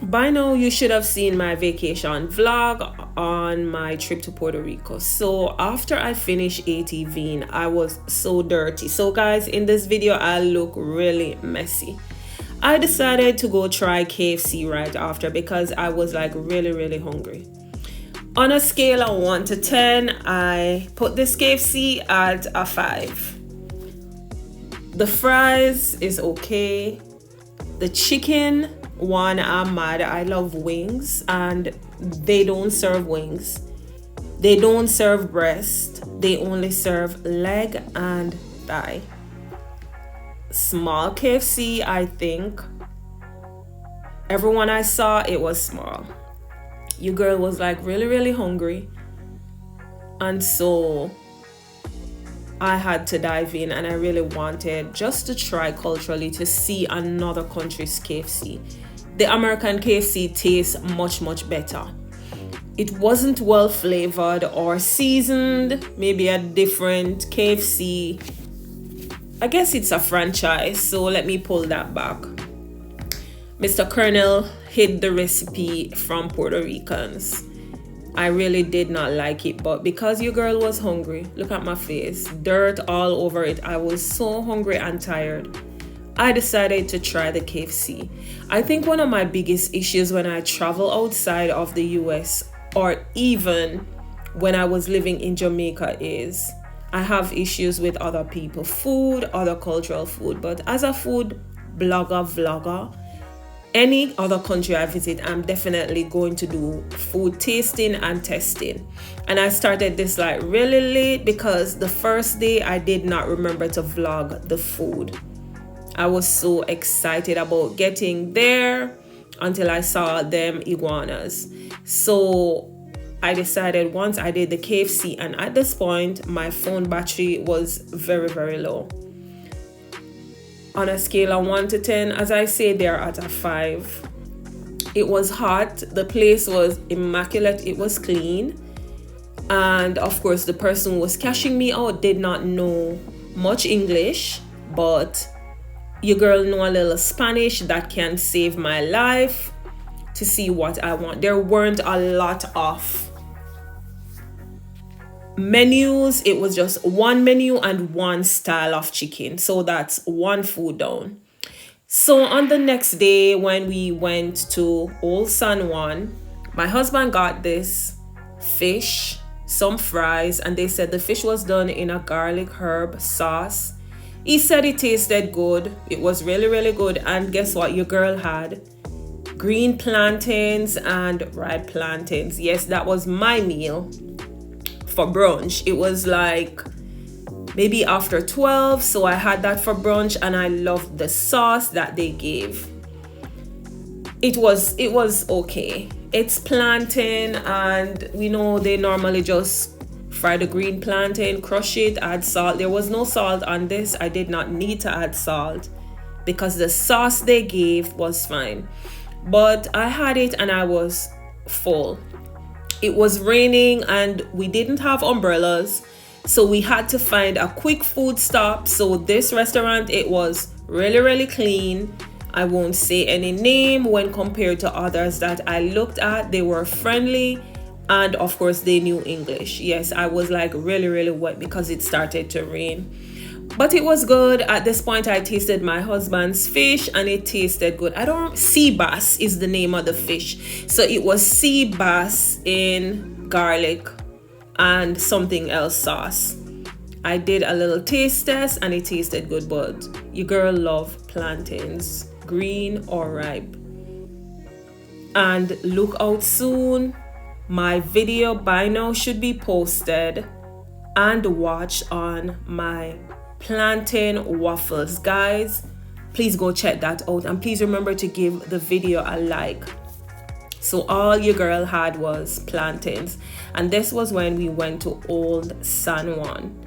By now, you should have seen my vacation vlog on my trip to Puerto Rico. So after I finished ATVing, I was so dirty. So guys, in this video, I look really messy. I decided to go try KFC right after because I was like really hungry. On a scale of 1 to 10, I put this KFC at a 5. The fries is okay. The chicken, one, I'm mad. I love wings and they don't serve wings. They don't serve breast. They only serve leg and thigh. Small KFC, I think. Everyone I saw, it was small. Your girl was like really hungry. And so I had to dive in and I really wanted just to try culturally to see another country's KFC. The American KFC tastes much better. It wasn't well flavored or seasoned, maybe a different KFC. I guess it's a franchise, so let me pull that back. Mr. Colonel hid the recipe from Puerto Ricans. I really did not like it, but because your girl was hungry, look at my face, dirt all over it. I was so hungry and tired. I decided to try the KFC. I think one of my biggest issues when I travel outside of the US or even when I was living in Jamaica is I have issues with other people, food, other cultural food. But as a food vlogger, any other country I visit, I'm definitely going to do food tasting and testing. And I started this like really late because the first day I did not remember to vlog the food. I was so excited about getting there until I saw them iguanas. So I decided once I did the KFC, and at this point my phone battery was very low. On a scale of 1 to 10, as I say, they're at a 5. It was hot. The place was immaculate. It was clean. And of course, the person who was cashing me out did not know much English, but your girl know a little Spanish that can save my life to see what I want. There weren't a lot of menus. It was just one menu and one style of chicken, so that's one food down. So on the next day when we went to Old San Juan, my husband got this fish, some fries, and they said the fish was done in a garlic herb sauce. He said it tasted good. It was really good. And guess what? Your girl had green plantains and ripe plantains. Yes, that was my meal for brunch. It was like maybe after 12, so I had that for brunch and I loved the sauce that they gave. It was okay. It's plantain, and we know they normally just fry the green plantain, crush it, add salt. There was no salt on this. I did not need to add salt because the sauce they gave was fine. But I had it and I was full. It was raining and we didn't have umbrellas, so we had to find a quick food stop. So this restaurant, it was really clean. I won't say any name. When compared to others that I looked at, they were friendly, and of course they knew English. Yes, I was like really wet because it started to rain, but it was good. At this point I tasted my husband's fish and it tasted good. Sea bass is the name of the fish, so it was sea bass in garlic and something else sauce. I did a little taste test and it tasted good, but your girl loved plantains, green or ripe. And look out soon, my video by now should be posted and watched on my plantain waffles. Guys, please go check that out, and please remember to give the video a like. So all your girl had was plantains, and this was when we went to Old San Juan.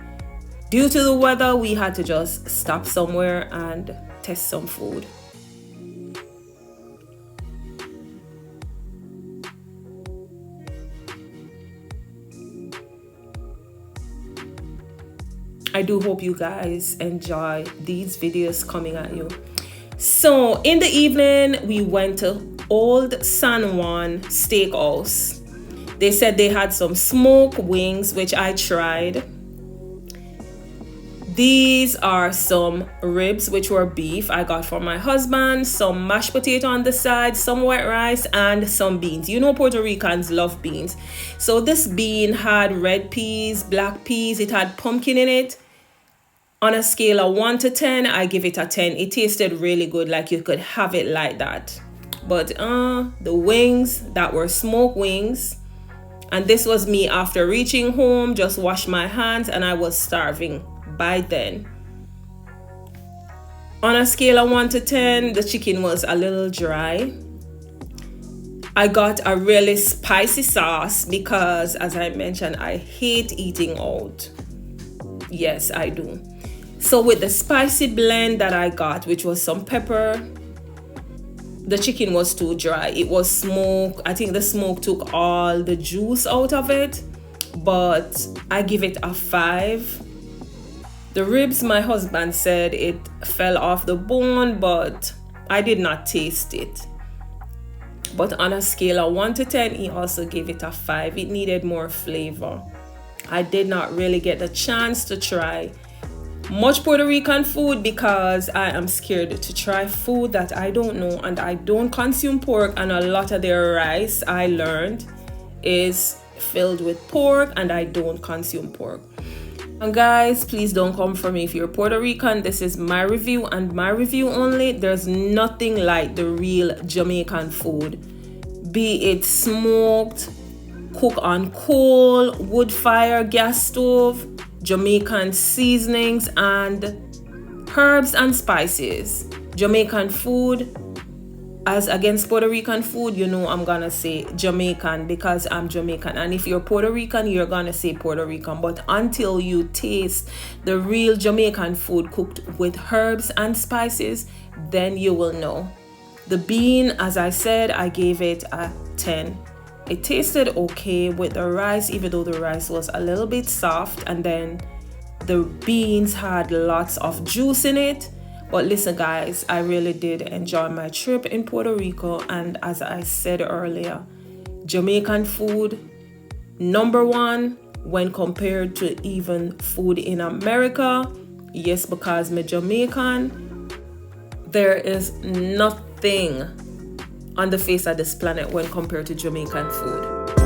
Due to the weather, we had to just stop somewhere and test some food. I do hope you guys enjoy these videos coming at you. So in the evening, we went to Old San Juan Steakhouse. They said they had some smoked wings, which I tried. These are some ribs, which were beef I got for my husband, some mashed potato on the side, some white rice, and some beans. You know Puerto Ricans love beans. So this bean had red peas, black peas, it had pumpkin in it. On a scale of 1 to 10, I give it a 10. It tasted really good, like you could have it like that. But the wings, that were smoked wings. And this was me after reaching home, just washed my hands, and I was starving by then. On a scale of 1 to 10, the chicken was a little dry. I got a really spicy sauce because, as I mentioned, I hate eating out. Yes, I do. So with the spicy blend that I got, which was some pepper, the chicken was too dry. It was smoked. I think the smoke took all the juice out of it, but I give it a 5. The ribs, my husband said it fell off the bone, but I did not taste it. But on a scale of 1 to 10, he also gave it a 5. It needed more flavor. I did not really get the chance to try much Puerto Rican food because I am scared to try food that I don't know, and I don't consume pork, and a lot of their rice, I learned, is filled with pork, and I don't consume pork. And guys, please don't come for me if you're Puerto Rican. This is my review and my review only. There's nothing like the real Jamaican food, be it smoked, cook on coal, wood fire, gas stove, Jamaican seasonings and herbs and spices. Jamaican food, as against Puerto Rican food, you know I'm gonna say Jamaican because I'm Jamaican. And if you're Puerto Rican, you're gonna say Puerto Rican. But until you taste the real Jamaican food cooked with herbs and spices, then you will know. The bean, as I said, I gave it a 10. It tasted okay with the rice, even though the rice was a little bit soft, and then the beans had lots of juice in it. But listen guys, I really did enjoy my trip in Puerto Rico, and as I said earlier, Jamaican food number 1 when compared to even food in America. Yes, because me Jamaican, there is nothing on the face of this planet when compared to Jamaican food.